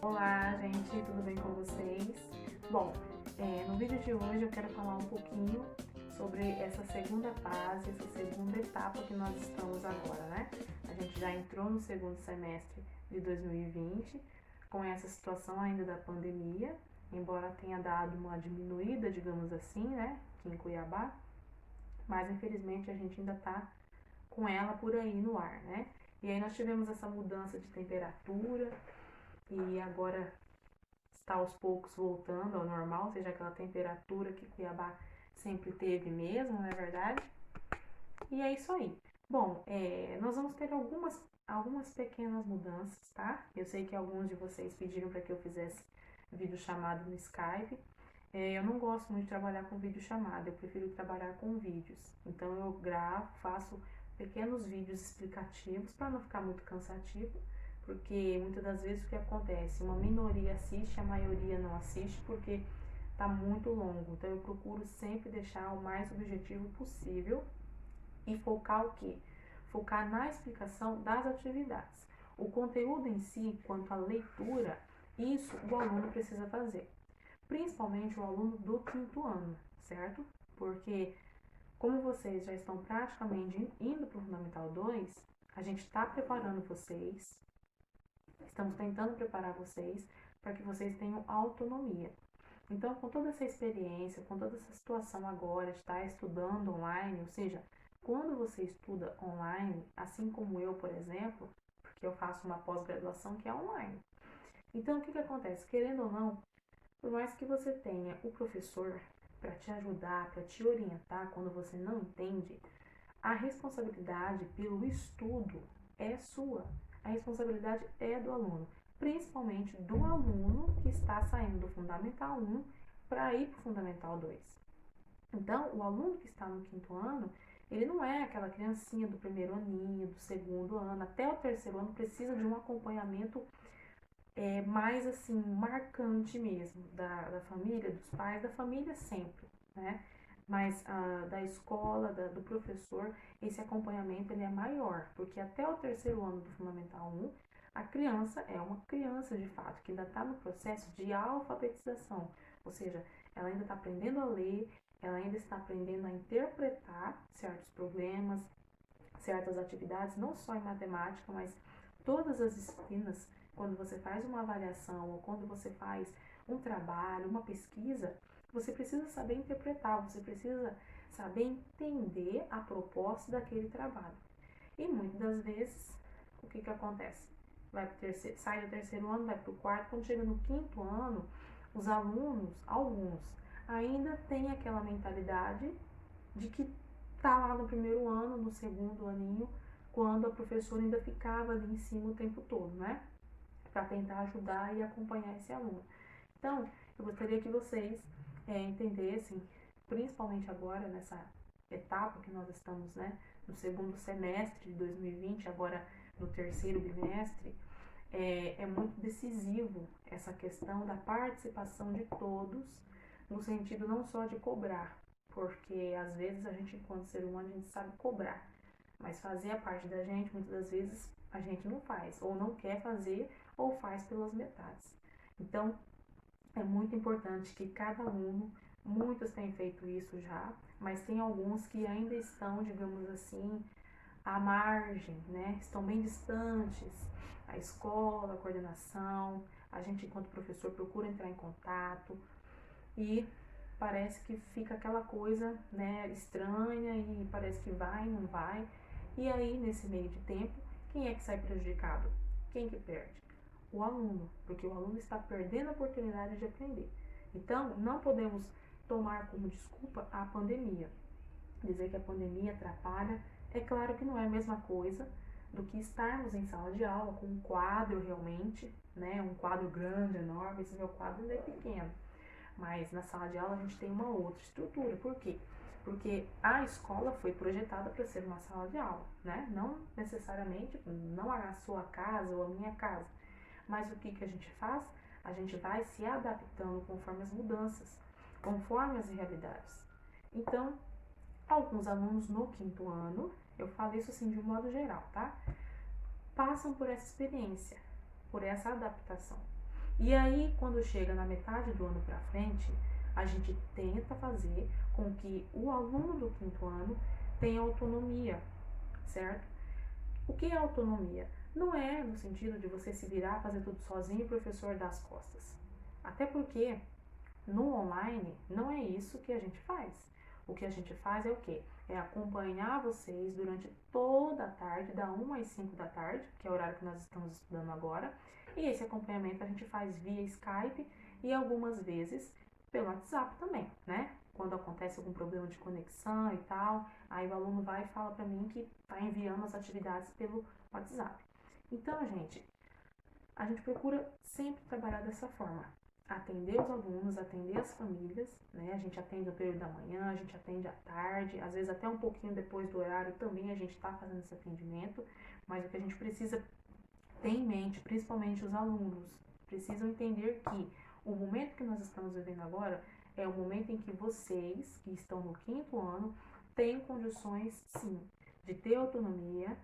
Olá, gente, tudo bem com vocês? Bom, no vídeo de hoje eu quero falar um pouquinho sobre essa segunda fase, essa segunda etapa que nós estamos agora, né? A gente já entrou no segundo semestre de 2020, com essa situação ainda da pandemia, embora tenha dado uma diminuída, digamos assim, né, aqui em Cuiabá, mas infelizmente a gente ainda tá com ela por aí no ar, né? E aí nós tivemos essa mudança de temperatura e agora está aos poucos voltando ao normal, seja aquela temperatura que Cuiabá sempre teve mesmo, não é verdade? E é isso aí. Bom, nós vamos ter algumas pequenas mudanças, tá? Eu sei que alguns de vocês pediram para que eu fizesse vídeo chamado no Skype. Eu não gosto muito de trabalhar com vídeo chamada, eu prefiro trabalhar com vídeos. Então eu gravo, faço pequenos vídeos explicativos para não ficar muito cansativo, porque muitas das vezes o que acontece, uma minoria assiste, a maioria não assiste porque tá muito longo. Então eu procuro sempre deixar o mais objetivo possível e focar o quê? Focar na explicação das atividades. O conteúdo em si, quanto à leitura, isso o aluno precisa fazer, principalmente o aluno do quinto ano, certo? Porque como vocês já estão praticamente indo para o Fundamental 2, a gente está preparando vocês, estamos tentando preparar vocês para que vocês tenham autonomia. Então, com toda essa experiência, com toda essa situação agora de estar estudando online, ou seja, quando você estuda online, assim como eu, por exemplo, porque eu faço uma pós-graduação que é online. Então, o que acontece? Querendo ou não, por mais que você tenha o professor para te ajudar, para te orientar quando você não entende, a responsabilidade pelo estudo é sua. A responsabilidade é do aluno, principalmente do aluno que está saindo do Fundamental 1 para ir para o Fundamental 2. Então, o aluno que está no quinto ano, ele não é aquela criancinha do primeiro aninho, do segundo ano, até o terceiro ano precisa de um acompanhamento mais assim, marcante mesmo, da família, dos pais, da família sempre, né? Mas da escola, do professor, esse acompanhamento ele é maior, porque até o terceiro ano do Fundamental 1, a criança é uma criança de fato, que ainda está no processo de alfabetização, ou seja, ela ainda está aprendendo a ler, ela ainda está aprendendo a interpretar certos problemas, certas atividades, não só em matemática, mas todas as disciplinas, quando você faz uma avaliação ou quando você faz um trabalho, uma pesquisa, você precisa saber interpretar, você precisa saber entender a proposta daquele trabalho. E muitas das vezes, o que acontece? Sai do terceiro ano, vai para o quarto, quando chega no quinto ano, os alunos, alguns, ainda têm aquela mentalidade de que tá lá no primeiro ano, no segundo aninho, quando a professora ainda ficava ali em cima o tempo todo, né? Para tentar ajudar e acompanhar esse aluno. Então, eu gostaria que vocês entendessem, principalmente agora nessa etapa que nós estamos, né, no segundo semestre de 2020, agora no terceiro bimestre, é muito decisivo essa questão da participação de todos, no sentido não só de cobrar, porque às vezes a gente, enquanto ser humano, a gente sabe cobrar, mas fazer a parte da gente, muitas das vezes, a gente não faz, ou não quer fazer, ou faz pelas metades. Então, é muito importante que cada aluno, muitos têm feito isso já, mas tem alguns que ainda estão, digamos assim, à margem, né? Estão bem distantes. A escola, a coordenação, a gente enquanto professor procura entrar em contato e parece que fica aquela coisa, né, estranha e parece que vai, não vai. E aí, nesse meio de tempo, quem é que sai prejudicado? Quem que perde? O aluno, porque o aluno está perdendo a oportunidade de aprender. Então, não podemos tomar como desculpa a pandemia. Dizer que a pandemia atrapalha, é claro que não é a mesma coisa do que estarmos em sala de aula com um quadro realmente, né, um quadro grande, enorme. Esse meu quadro ainda é pequeno, mas na sala de aula a gente tem uma outra estrutura. Por quê? Porque a escola foi projetada para ser uma sala de aula, né? Não necessariamente, não a sua casa ou a minha casa. Mas o que a gente faz? A gente vai se adaptando conforme as mudanças, conforme as realidades. Então, alguns alunos no quinto ano, eu falo isso assim de um modo geral, tá? Passam por essa experiência, por essa adaptação. E aí, quando chega na metade do ano para frente, a gente tenta fazer com que o aluno do quinto ano tenha autonomia, certo? O que é autonomia? Não é no sentido de você se virar, fazer tudo sozinho e o professor dar as costas. Até porque no online não é isso que a gente faz. O que a gente faz é o quê? É acompanhar vocês durante toda a tarde, da 1 às 5 da tarde, que é o horário que nós estamos estudando agora. E esse acompanhamento a gente faz via Skype e algumas vezes pelo WhatsApp também, né? Quando acontece algum problema de conexão e tal, aí o aluno vai e fala para mim que está enviando as atividades pelo WhatsApp. Então, gente, a gente procura sempre trabalhar dessa forma. Atender os alunos, atender as famílias, né? A gente atende no período da manhã, a gente atende à tarde, às vezes até um pouquinho depois do horário também a gente está fazendo esse atendimento, mas o que a gente precisa ter em mente, principalmente os alunos, precisam entender que o momento que nós estamos vivendo agora é o momento em que vocês, que estão no quinto ano, têm condições, sim, de ter autonomia,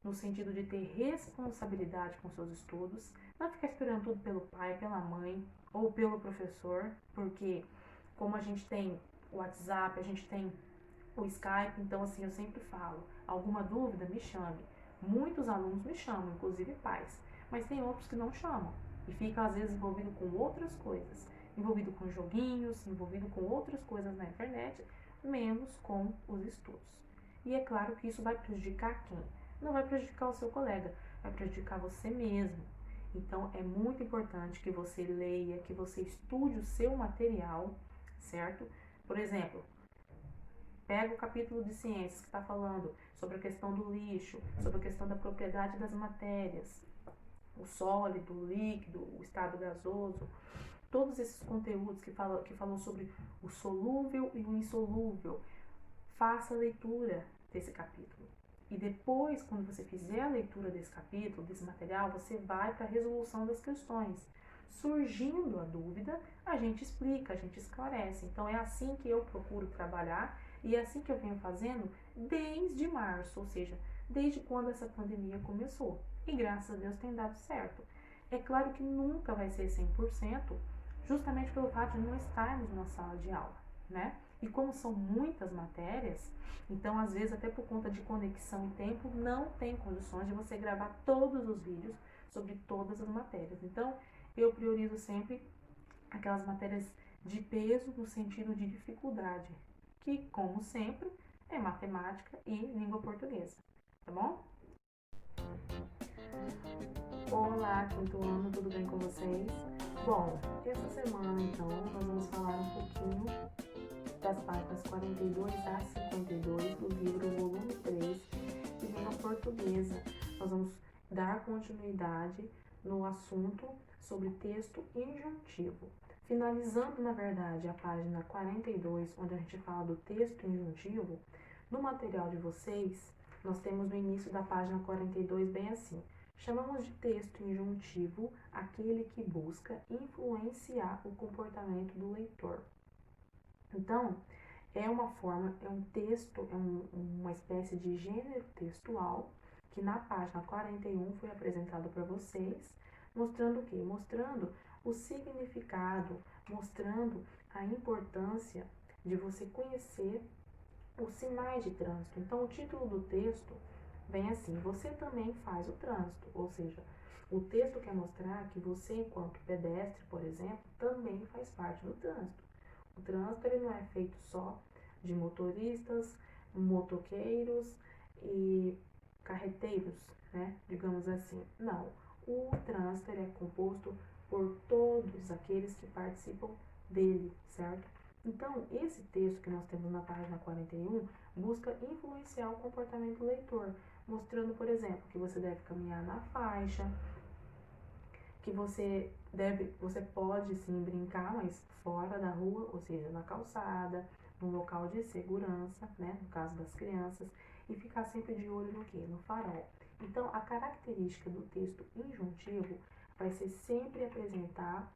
no sentido de ter responsabilidade com seus estudos, não ficar esperando tudo pelo pai, pela mãe ou pelo professor, porque como a gente tem o WhatsApp, a gente tem o Skype, então assim, eu sempre falo, alguma dúvida, me chame. Muitos alunos me chamam, inclusive pais, mas tem outros que não chamam e fica às vezes envolvido com outras coisas, envolvido com joguinhos, envolvido com outras coisas na internet, menos com os estudos. E é claro que isso vai prejudicar quem? Não vai prejudicar o seu colega, vai prejudicar você mesmo. Então é muito importante que você leia, que você estude o seu material, certo? Por exemplo, pega o capítulo de ciências que está falando sobre a questão do lixo, sobre a questão da propriedade das matérias, o sólido, o líquido, o estado gasoso, todos esses conteúdos que falam sobre o solúvel e o insolúvel. Faça a leitura desse capítulo. E depois, quando você fizer a leitura desse capítulo, desse material, você vai para a resolução das questões. Surgindo a dúvida, a gente explica, a gente esclarece. Então é assim que eu procuro trabalhar e é assim que eu venho fazendo desde março, ou seja, desde quando essa pandemia começou. E graças a Deus tem dado certo. É claro que nunca vai ser 100%, justamente pelo fato de não estarmos na sala de aula, né? E como são muitas matérias, então às vezes até por conta de conexão e tempo, não tem condições de você gravar todos os vídeos sobre todas as matérias. Então eu priorizo sempre aquelas matérias de peso no sentido de dificuldade, que como sempre é matemática e língua portuguesa, tá bom? Olá, quinto ano, tudo bem com vocês? Bom, essa semana então nós vamos falar um pouquinho das páginas 42 a 52 do livro volume 3 de língua portuguesa. Nós vamos dar continuidade no assunto sobre texto injuntivo. Finalizando, na verdade, a página 42, onde a gente fala do texto injuntivo, no material de vocês, nós temos no início da página 42 bem assim: chamamos de texto injuntivo aquele que busca influenciar o comportamento do leitor. Então, é uma forma, é um texto, uma espécie de gênero textual que na página 41 foi apresentado para vocês, mostrando o quê? Mostrando o significado, mostrando a importância de você conhecer os sinais de trânsito. Então, o título do texto vem assim: você também faz o trânsito, ou seja, o texto quer mostrar que você, enquanto pedestre, por exemplo, também faz parte do trânsito. O trânsito ele não é feito só de motoristas, motoqueiros e carreteiros, né? Digamos assim. Não. O trânsito ele é composto por todos aqueles que participam dele, certo? Então, esse texto que nós temos na página 41 busca influenciar o comportamento do leitor, mostrando, por exemplo, que você deve caminhar na faixa, que você pode sim brincar, mas fora da rua, ou seja, na calçada, num local de segurança, né, no caso das crianças, e ficar sempre de olho no quê? No farol. Então, a característica do texto injuntivo vai ser sempre apresentar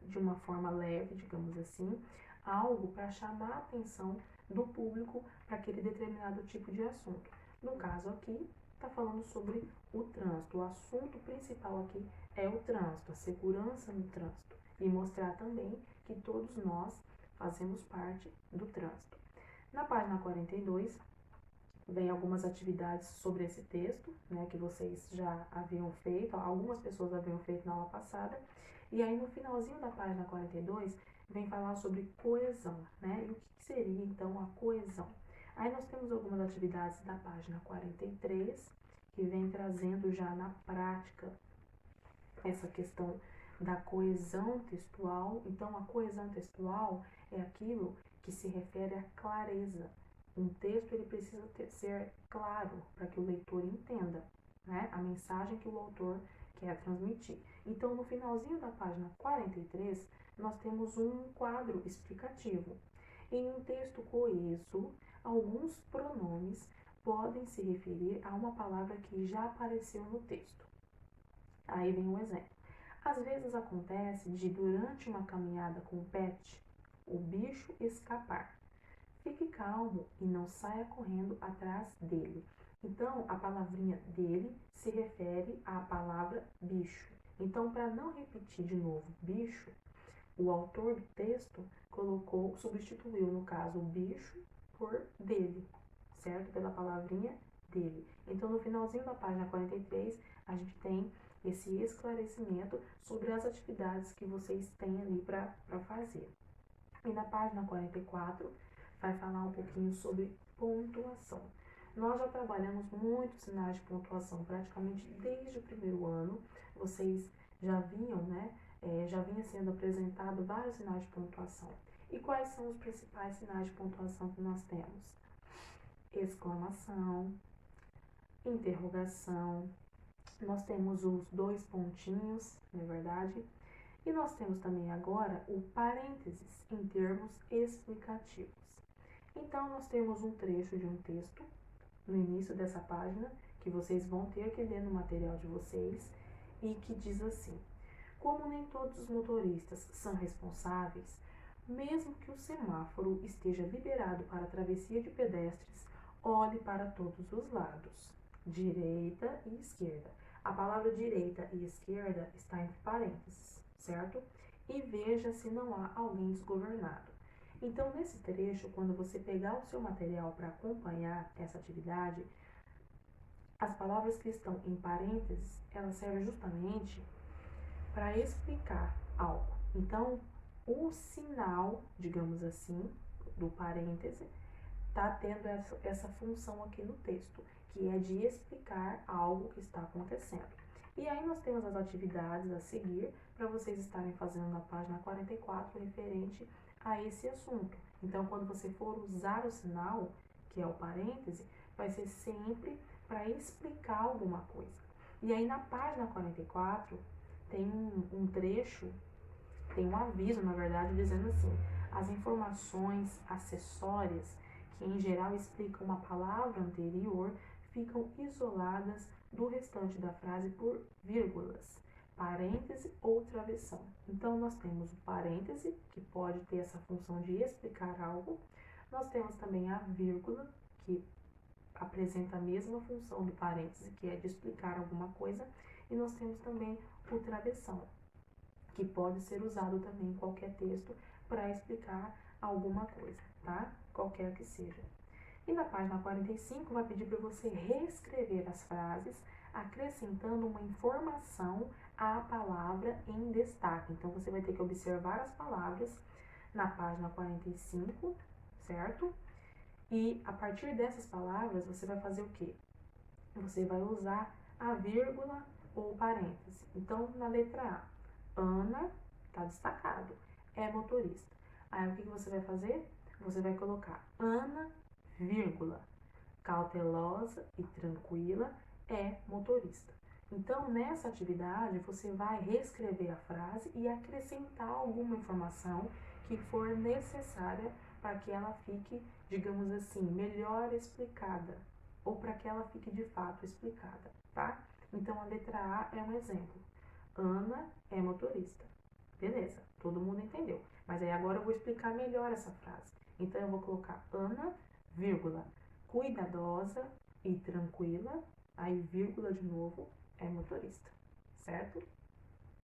de uma forma leve, digamos assim, algo para chamar a atenção do público para aquele determinado tipo de assunto. No caso aqui, Está falando sobre o trânsito. O assunto principal aqui é o trânsito, a segurança no trânsito. E mostrar também que todos nós fazemos parte do trânsito. Na página 42, vem algumas atividades sobre esse texto, né, que vocês já haviam feito, algumas pessoas haviam feito na aula passada. E aí no finalzinho da página 42, vem falar sobre coesão, né? E o que seria então a coesão? Aí nós temos algumas atividades da página 43, que vem trazendo já na prática essa questão da coesão textual. Então, a coesão textual é aquilo que se refere à clareza. Um texto ele precisa ser claro para que o leitor entenda, né, a mensagem que o autor quer transmitir. Então, no finalzinho da página 43, nós temos um quadro explicativo. Em um texto coeso, alguns pronomes podem se referir a uma palavra que já apareceu no texto. Aí vem um exemplo. Às vezes acontece de, durante uma caminhada com o pet, o bicho escapar. Fique calmo e não saia correndo atrás dele. Então, a palavrinha dele se refere à palavra bicho. Então, para não repetir de novo bicho, o autor do texto substituiu, no caso, o bicho por dele, certo? Pela palavrinha dele. Então, no finalzinho da página 43, a gente tem esse esclarecimento sobre as atividades que vocês têm ali para fazer. E na página 44, vai falar um pouquinho sobre pontuação. Nós já trabalhamos muitos sinais de pontuação, praticamente desde o primeiro ano. Vocês já vinham, né? Já vinha sendo apresentado vários sinais de pontuação. E quais são os principais sinais de pontuação que nós temos? Exclamação, interrogação, nós temos os dois pontinhos, não é verdade? E nós temos também agora o parênteses em termos explicativos. Então, nós temos um trecho de um texto no início dessa página que vocês vão ter que ler no material de vocês e que diz assim: como nem todos os motoristas são responsáveis, mesmo que o semáforo esteja liberado para a travessia de pedestres, olhe para todos os lados, direita e esquerda. A palavra direita e esquerda está entre parênteses, certo? E veja se não há alguém desgovernado. Então, nesse trecho, quando você pegar o seu material para acompanhar essa atividade, as palavras que estão em parênteses, elas servem justamente para explicar algo. Então, o sinal, digamos assim, do parêntese, está tendo essa função aqui no texto, que é de explicar algo que está acontecendo. E aí nós temos as atividades a seguir para vocês estarem fazendo na página 44 referente a esse assunto. Então, quando você for usar o sinal, que é o parêntese, vai ser sempre para explicar alguma coisa. E aí na página 44 tem um trecho, tem um aviso, na verdade, dizendo assim: as informações acessórias, que em geral explicam uma palavra anterior, ficam isoladas do restante da frase por vírgulas, parêntese ou travessão. Então, nós temos o parêntese, que pode ter essa função de explicar algo. Nós temos também a vírgula, que apresenta a mesma função do parêntese, que é de explicar alguma coisa. E nós temos também o travessão, que pode ser usado também em qualquer texto para explicar alguma coisa, tá? Qualquer que seja. E na página 45 vai pedir para você reescrever as frases, acrescentando uma informação à palavra em destaque. Então, você vai ter que observar as palavras na página 45, certo? E a partir dessas palavras, você vai fazer o quê? Você vai usar a vírgula ou parêntese. Então, na letra A, Ana, tá destacado, é motorista. Aí, o que você vai fazer? Você vai colocar Ana, vírgula, cautelosa e tranquila, é motorista. Então, nessa atividade, você vai reescrever a frase e acrescentar alguma informação que for necessária para que ela fique, digamos assim, melhor explicada, ou para que ela fique de fato explicada, tá? Então, a letra A é um exemplo. Ana é motorista. Beleza, todo mundo entendeu. Mas aí agora eu vou explicar melhor essa frase. Então, eu vou colocar Ana, vírgula, cuidadosa e tranquila aí vírgula de novo, é motorista, certo?